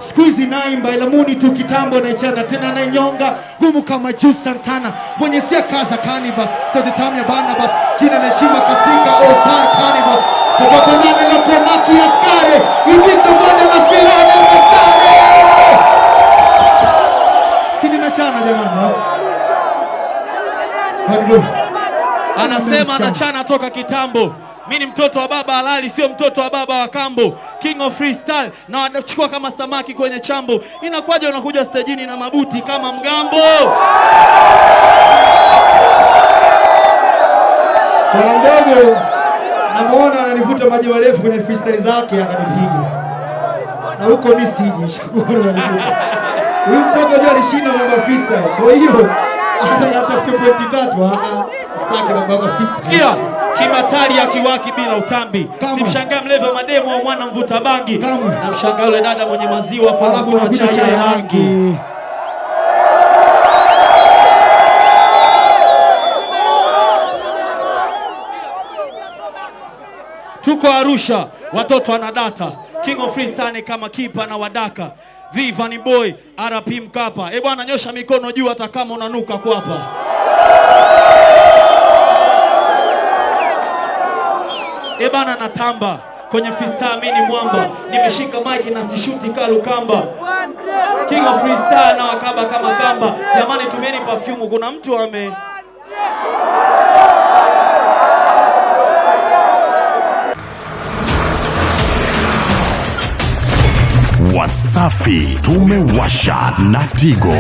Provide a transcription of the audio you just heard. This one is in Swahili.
Squeezy naimba ila muni tu kitambo na ichana tena na inyonga gumu kama Juice Santana mwenye sia kaza Canivas sote tamu ya Barnabas jina na heshima kasika All Star Canivas Toto nane na kwa maki ya skare Ibito gonde na sira na mastare Sini mechana jamani Anasema anachana toka kitambo. Mimi ni mtoto wa baba halali, sio mtoto wa baba wa kambo. King of freestyle na wanachukua kama samaki kwenye chambo. Inakuwaje unakuja stajini na mabuti kama mgambo? Bwana mdogo namuona ananivuta maji marefu kwenye freestyle zake akanipiga. Na huko mimi siji shukuru ananivuta. Huyu mtoto jua alishinda mambo ya freestyle. Kwa hiyo hata natafuta pointi 3 staki na baba freestyle. Sikia kimatari ya kiwaki bila utambi. Simshangaa mlevi wa mademo wa mwana mvuta bangi. Na mshangaa yule dada mwenye maziwa farafu na chai ya rangi. Tuko Arusha, watoto wanadata. King of freestyle kama kipa na wadaka. Viva ni boy, RP Mkapa. Bwana nyosha mikono juu hata kama unanuka kwapa. Bana natamba kwenye freestyle mimi ni mwamba. Nimeshika mic na sishuti kalukamba. King of freestyle na wakaba kama kamba. Jamani tumieni perfume, kuna mtu ame Wasafi tumewasha na Tigo.